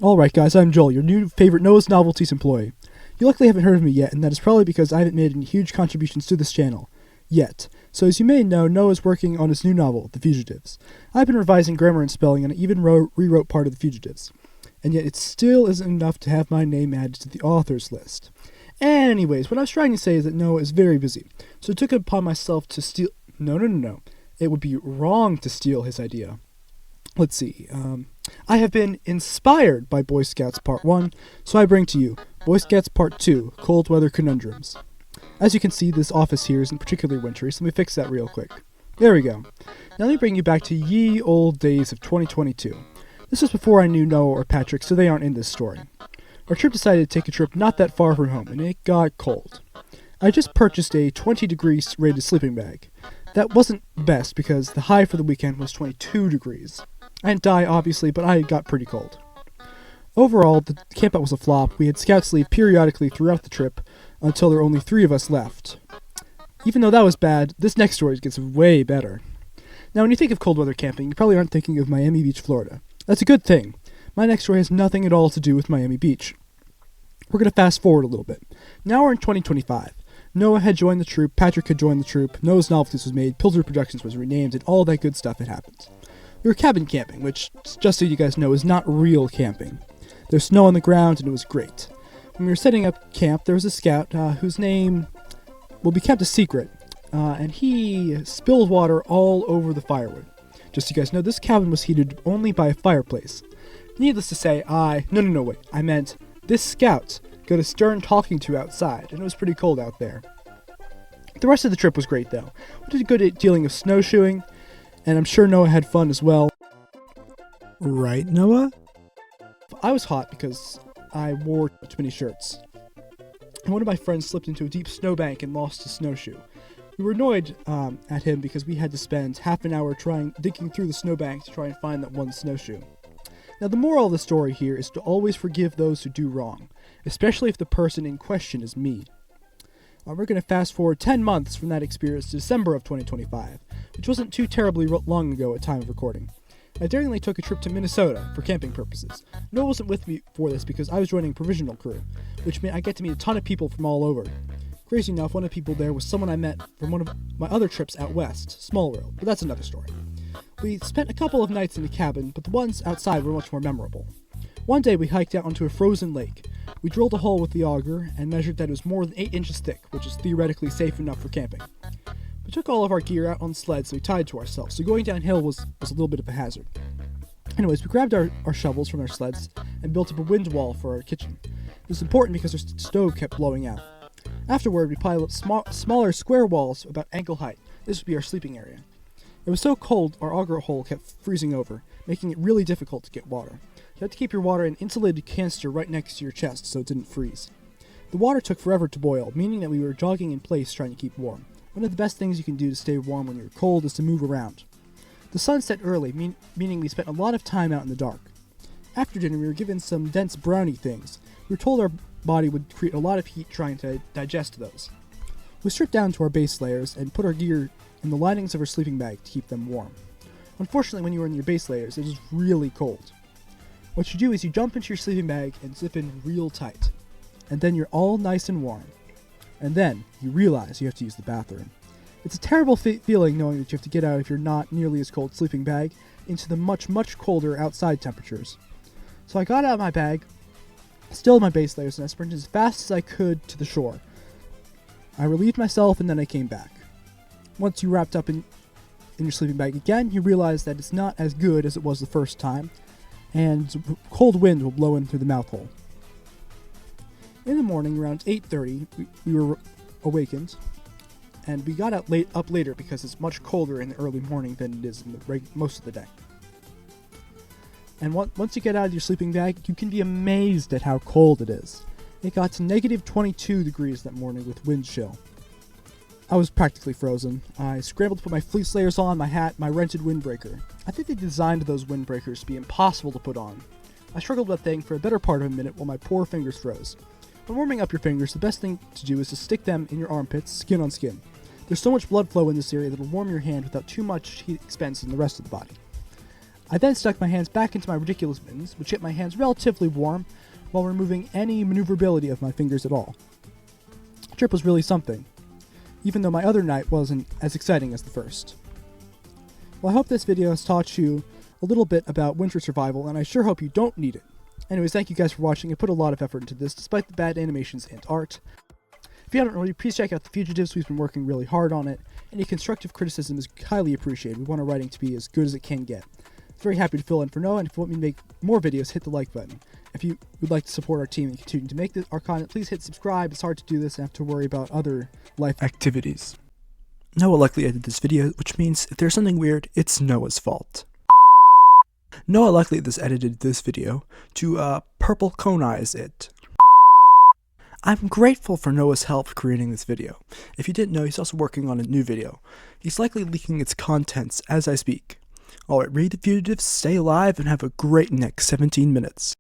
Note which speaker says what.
Speaker 1: Alright guys, I'm Joel, your new favorite Novelties employee. You likely haven't heard of me yet, and that is probably because I haven't made any huge contributions to this channel. Yet. So as you may know, Noah is working on his new novel, The Fugitives. I've been revising grammar and spelling, and I even rewrote part of The Fugitives. And yet it still isn't enough to have my name added to the authors list. Anyways, what I was trying to say is that Noah is very busy, so I took it upon myself to steal— No. It would be wrong to steal his idea. Let's see, I have been inspired by Boy Scouts Part 1, so I bring to you Boy Scouts Part 2, Cold Weather Conundrums. As you can see, this office here isn't particularly wintry, so let me fix that real quick. There we go. Now let me bring you back to ye old days of 2022. This was before I knew Noah or Patrick, so they aren't in this story. Our trip decided to take a trip not that far from home, and it got cold. I just purchased a 20 degrees rated sleeping bag. That wasn't best because the high for the weekend was 22 degrees. I didn't die, obviously, but I got pretty cold. Overall, the campout was a flop. We had scouts leave periodically throughout the trip until there were only 3 of us left. Even though that was bad, this next story gets way better. Now, when you think of cold weather camping, you probably aren't thinking of Miami Beach, Florida. That's a good thing. My next story has nothing at all to do with Miami Beach. We're going to fast forward a little bit. Now we're in 2025. Noah had joined the troop, Patrick had joined the troop, Noah's Novelties was made, Pilsner Productions was renamed, and all that good stuff had happened. We were cabin camping, which, just so you guys know, is not real camping. There's snow on the ground, and it was great. When we were setting up camp, there was a scout whose name will be kept a secret, and he spilled water all over the firewood. Just so you guys know, this cabin was heated only by a fireplace. Needless to say, wait, I meant this scout got a stern talking to outside, and it was pretty cold out there. The rest of the trip was great, though. We did a good dealing of snowshoeing, and I'm sure Noah had fun as well.
Speaker 2: Right, Noah?
Speaker 1: I was hot because I wore too many shirts. And one of my friends slipped into a deep snowbank and lost his snowshoe. We were annoyed at him because we had to spend half an hour digging through the snowbank to try and find that one snowshoe. Now, the moral of the story here is to always forgive those who do wrong, especially if the person in question is me. We're going to fast forward 10 months from that experience to December of 2025, which wasn't too terribly long ago at time of recording. I daringly took a trip to Minnesota for camping purposes. Noah wasn't with me for this because I was joining a provisional crew, which meant I get to meet a ton of people from all over. Crazy enough, one of the people there was someone I met from one of my other trips out west, Small World, but that's another story. We spent a couple of nights in the cabin, but the ones outside were much more memorable. One day we hiked out onto a frozen lake. We drilled a hole with the auger and measured that it was more than 8 inches thick, which is theoretically safe enough for camping. We took all of our gear out on sleds that we tied to ourselves, so going downhill was a little bit of a hazard. Anyways, we grabbed our shovels from our sleds and built up a wind wall for our kitchen. It was important because our stove kept blowing out. Afterward, we piled up smaller square walls about ankle height. This would be our sleeping area. It was so cold, our auger hole kept freezing over, making it really difficult to get water. You had to keep your water in an insulated canister right next to your chest so it didn't freeze. The water took forever to boil, meaning that we were jogging in place trying to keep warm. One of the best things you can do to stay warm when you're cold is to move around. The sun set early, meaning we spent a lot of time out in the dark. After dinner, we were given some dense brownie things. We were told our body would create a lot of heat trying to digest those. We stripped down to our base layers and put our gear in the linings of our sleeping bag to keep them warm. Unfortunately, when you were in your base layers, it was really cold. What you do is you jump into your sleeping bag and zip in real tight. And then you're all nice and warm. And then you realize you have to use the bathroom. It's a terrible feeling knowing that you have to get out of your not nearly as cold sleeping bag into the much, much colder outside temperatures. So I got out of my bag, still in my base layers, and I sprinted as fast as I could to the shore. I relieved myself and then I came back. Once you wrapped up in your sleeping bag again, you realize that it's not as good as it was the first time, and cold wind will blow in through the mouth hole. In the morning, around 8:30, we were awakened, and we got up later because it's much colder in the early morning than it is in most of the day. And once you get out of your sleeping bag, you can be amazed at how cold it is. It got to negative 22 degrees that morning with wind chill. I was practically frozen. I scrambled to put my fleece layers on, my hat, my rented windbreaker. I think they designed those windbreakers to be impossible to put on. I struggled with that thing for a better part of a minute while my poor fingers froze. When warming up your fingers, the best thing to do is to stick them in your armpits, skin on skin. There's so much blood flow in this area that will warm your hand without too much heat expense in the rest of the body. I then stuck my hands back into my ridiculous mittens, which kept my hands relatively warm while removing any maneuverability of my fingers at all. The trip was really something, even though my other night wasn't as exciting as the first. Well, I hope this video has taught you a little bit about winter survival, and I sure hope you don't need it. Anyways, thank you guys for watching. I put a lot of effort into this, despite the bad animations and art. If you haven't already, please check out The Fugitives. We've been working really hard on it. Any constructive criticism is highly appreciated. We want our writing to be as good as it can get. Very happy to fill in for Noah, and if you want me to make more videos, hit the like button. If you would like to support our team and continue to make our content, please hit subscribe. It's hard to do this and have to worry about other life activities.
Speaker 2: Noah likely edited this video, which means if there's something weird, it's Noah's fault. Noah likely edited this video to purple conize it. I'm grateful for Noah's help creating this video. If you didn't know, he's also working on a new video. He's likely leaking its contents as I speak. Alright, read The Fugitives, stay alive, and have a great next 17 minutes.